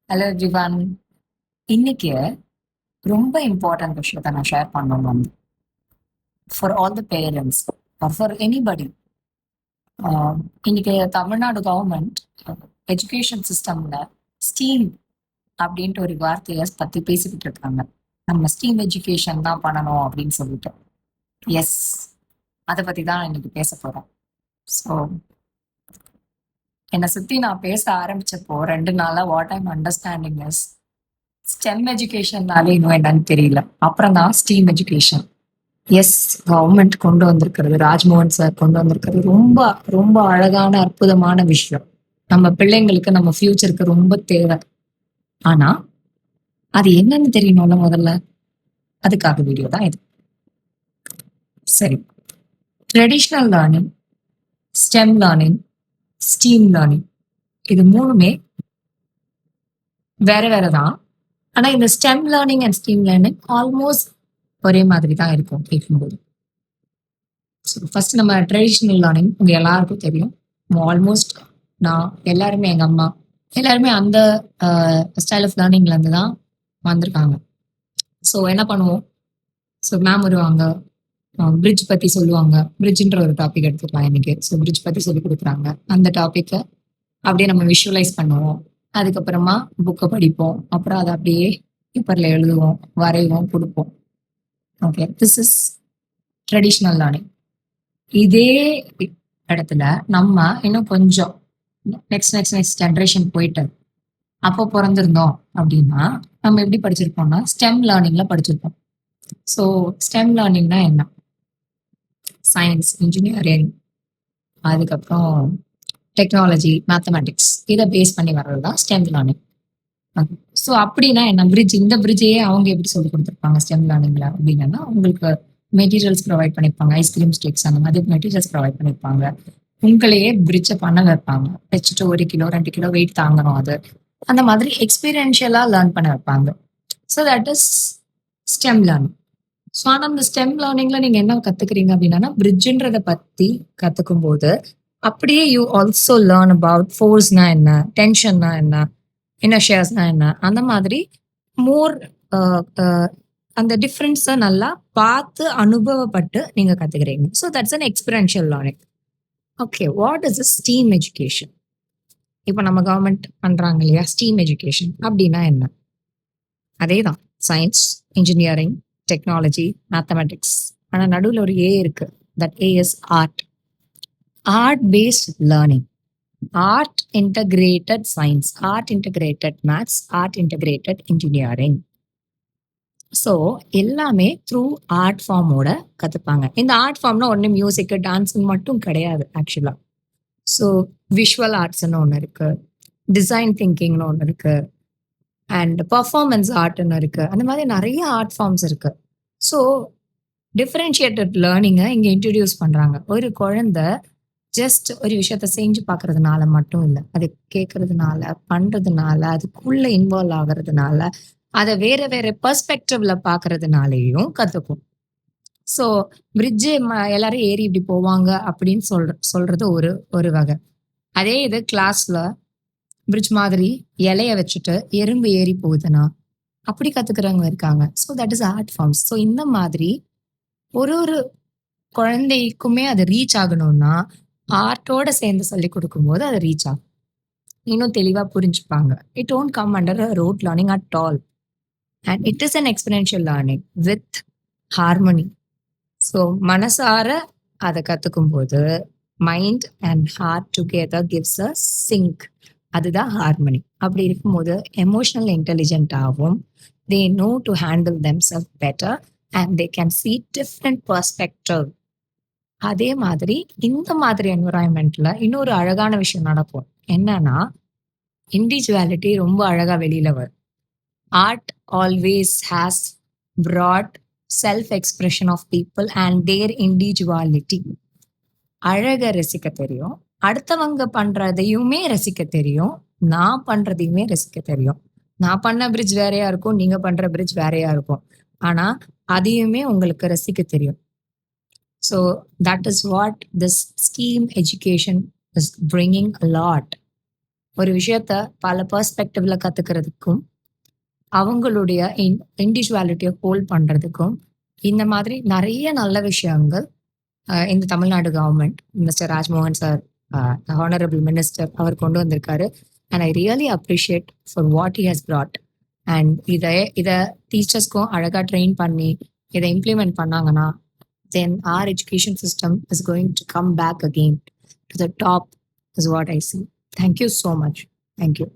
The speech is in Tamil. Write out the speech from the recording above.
Hello everyone. இன்னைக்கு ரொம்ப இம்பார்ட்டன்ட் விஷயத்த நான் ஷேர் பண்ணணும் வந்து for all the parents or for anybody. இன்னைக்கு தமிழ்நாடு கவர்மெண்ட் எஜுகேஷன் சிஸ்டம்ல ஸ்டீம் அப்படின்ட்டு ஒரு வார்த்தையை பத்தி பேசிக்கிட்டு இருக்காங்க. நம்ம ஸ்டீம் எஜுகேஷன் தான் பண்ணணும் அப்படின்னு சொல்லிட்டு. எஸ், அதை பத்தி தான் இன்னைக்கு பேச போறோம். ஸோ என்னை சுத்தி நான் பேச ஆரம்பிச்சப்போ 2 நாளா what I'm understanding is STEM எஜுகேஷன்னாலே இன்னும் என்னன்னு தெரியல. அப்புறம் தான் ஸ்டீம் எஜுகேஷன். எஸ், கவர்மெண்ட் கொண்டு வந்திருக்கிறது, ராஜ்மோகன் சார் கொண்டு வந்திருக்கிறது ரொம்ப ரொம்ப அழகான அற்புதமான விஷயம். நம்ம பிள்ளைங்களுக்கு நம்ம ஃபியூச்சருக்கு ரொம்ப தேவை. ஆனா அது என்னன்னு தெரியணும்ல முதல்ல. அதுக்காக வீடியோ தான் இது. சரி, traditional learning, stem learning, steam learning, இது மூணுமே வேற வேற தான். ஆனா இந்த stem learning and steam learning almost ஒரே மாதிரி தான் இருக்கும் கேட்கும்போது. ஃபர்ஸ்ட் நம்ம ட்ரெடிஷ்னல் லேர்னிங் உங்க எல்லாருக்கும் தெரியும். ஆல்மோஸ்ட் நான் எல்லாருமே எங்க அம்மா எல்லாருமே அந்த ஸ்டைல் ஆஃப் லேர்னிங்ல இருந்து தான் வந்திருக்காங்க. ஸோ என்ன பண்ணுவோம், ஸோ மேம் வருவாங்க, பிரிட்ஜ் பத்தி சொல்லுவாங்க. பிரிட்ஜ்ன்ற ஒரு டாபிக் எடுத்துக்கலாம் இன்னைக்கு. ஸோ பிரிட்ஜ் பத்தி சொல்லி கொடுக்குறாங்க. அந்த டாப்பிக்கை அப்படியே நம்ம விஷுவலைஸ் பண்ணுவோம். அதுக்கப்புறமா புக்கை படிப்போம். அப்புறம் அதை அப்படியே பேப்பர்ல எழுதுவோம், வரைவோம், கொடுப்போம். Okay, this is traditional learning. இதே இடத்துல நம்ம இன்னும் கொஞ்சம் நெக்ஸ்ட் ஜென்ரேஷன் போயிட்டு அப்போ பிறந்திருந்தோம் அப்படின்னா நம்ம எப்படி படிச்சிருப்போம்னா ஸ்டெம் லேர்னிங்ல படிச்சிருப்போம். ஸோ ஸ்டெம் லேர்னிங்னா என்ன? சயின்ஸ், இன்ஜினியரிங், அதுக்கப்புறம் டெக்னாலஜி, மேத்தமெட்டிக்ஸ், இதை பேஸ் பண்ணி வர்றது தான் ஸ்டெம் லேர்னிங். ஸோ அப்படின்னா என்ன, இந்த பிரிட்ஜையே அவங்க எப்படி சொல்லி கொடுத்துருப்பாங்க ஸ்டெம் லேர்னிங்ல அப்படின்னா, உங்களுக்கு மெட்டீரியல்ஸ் ப்ரொவைட் பண்ணியிருப்பாங்க. ஐஸ்கிரீம் ஸ்டிக்ஸ் அந்த மாதிரி மெட்டீரியல்ஸ் ப்ரொவைட் பண்ணியிருப்பாங்க. உங்களையே பிரிட்ஜை பண்ண வைப்பாங்க. வச்சுட்டு 1 கிலோ 2 கிலோ வெயிட் தாங்கணும் அது. அந்த மாதிரி எக்ஸ்பீரியன்ஷியலா லேர்ன் பண்ண வைப்பாங்க. So that is stem learning. So ஆனால் அந்த ஸ்டெம் லேர்னிங்ல நீங்க என்ன கத்துக்கிறீங்க அப்படின்னா பிரிட்ஜுன்றதை பத்தி கத்துக்கும் போது அப்படியே யூ ஆல்சோ லேர்ன் அபவுட் ஃபோர்ஸ்னா என்ன, டென்ஷன்னா என்ன, இனர்ஷியாஸ்னா என்ன, அந்த மாதிரி மோர் அந்த டிஃப்ரென்ஸை நல்லா பார்த்து அனுபவப்பட்டு நீங்க கத்துக்கிறீங்க. So that's an experiential learning. Okay, what is STEAM education? இப்போ நம்ம கவர்மெண்ட் பண்றாங்க இல்லையா ஸ்டீம் எஜுகேஷன், அப்படின்னா என்ன? அதே தான், சயின்ஸ், இன்ஜினியரிங், டெக்னாலஜி, மேத்தமெட்டிக்ஸ். ஆனால் நடுவில் ஒரு ஏ இருக்கு. That A is art. Art paste learning, art integrated science, art integrated maths, art integrated engineering. So எல்லாமே த்ரூ ஆர்ட் ஃபார்மோட கற்றுப்பாங்க. இந்த ஆர்ட் ஃபார்ம்னா ஒன்று மியூசிக்கு டான்ஸுன்னு மட்டும் கிடையாது ஆக்சுவலாக. ஸோ விஷுவல் ஆர்ட்ஸ்ன்னு ஒன்று இருக்கு, டிசைன் திங்கிங்னு ஒன்று இருக்கு, அண்ட் பர்ஃபார்மன்ஸ் ஆர்ட்னு இருக்கு. அந்த மாதிரி நிறைய ஆர்ட் ஃபார்ம்ஸ் இருக்கு. ஸோ டிஃப்ரென்ஷியேட்டட் லேர்னிங்கை இங்கே இன்ட்ரடியூஸ் பண்ணுறாங்க. ஒரு குழந்தை ஜஸ்ட் ஒரு விஷயத்த செஞ்சு பார்க்கறதுனால மட்டும் இல்லை, அது கேட்கறதுனால, பண்றதுனால, அதுக்குள்ள இன்வால்வ் ஆகுறதுனால, அதை வேற வேற பெர்ஸ்பெக்டிவ்ல பார்க்கறதுனாலையும் கற்றுக்கும். ஸோ பிரிட்ஜு எல்லாரும் ஏறி இப்படி போவாங்க அப்படின்னு சொல்றது ஒரு ஒரு வகை. அதே இது கிளாஸ்ல பிரிட்ஜ் மாதிரி இலைய வச்சுட்டு எறும்பு ஏறி போகுதுன்னா அப்படி கத்துக்கிறவங்க இருக்காங்க. So that is art forms. So இந்த மாதிரி ஒரு ஒரு குழந்தைக்குமே அது ரீச் ஆகணும்னா ஆர்ட்டோட சேர்ந்து சொல்லி கொடுக்கும்போது அது ரீச் ஆகும், இன்னும் தெளிவா புரிஞ்சுப்பாங்க. It don't come under rote learning at all, and it is an experiential learning with harmony. So மனசார அதை கத்துக்கும் போது mind and heart together gives a sync. அதுதான் ஹார்மனி. அப்படி இருக்கும்போது எமோஷனல் இன்டெலிஜென்ட்டாகவும் they know to handle themself better and they can see different perspective. அதே மாதிரி இந்த மாதிரி என்விரான்மெண்ட்ல இன்னொரு அழகான விஷயம் நடக்கும். என்னன்னா இண்டிவிஜுவாலிட்டி ரொம்ப அழகா வெளியில வரும். Art always has brought self expression of people and their individuality. அழக ரசிக்க தெரியும், அடுத்தவங்க பண்றதையுமே ரசிக்க தெரியும், நான் பண்றதையுமே ரசிக்க தெரியும். நான் பண்ண பிரிட்ஜ் வேறையா இருக்கும், நீங்க பண்ற பிரிட்ஜ் வேறையா இருக்கும். ஆனா அதையுமே உங்களுக்கு ரசிக்க தெரியும். So that is what this STEAM education is bringing a lot. ஒரு விஷயத்த பல பெர்ஸ்பெக்டிவ்ல கத்துக்கிறதுக்கும், அவங்களுடைய இண்டிவிஜுவாலிட்டிய ஹோல்ட் பண்றதுக்கும், இந்த மாதிரி நெறைய நல்ல விஷயங்கள் இந்த Tamil Nadu government, mister Rajmohan sir, honourable minister அவர் கொண்டு வந்திருக்காரு. And I really appreciate for what he has brought. And இத டீச்சர்ஸ்க்கும் அழகா ட்ரெயின் பண்ணி, இத இம்ப்ளிமெண்ட் பண்ணாங்கன்னா, then our education system is going to come back again to the top is what I see. Thank you so much. Thank you.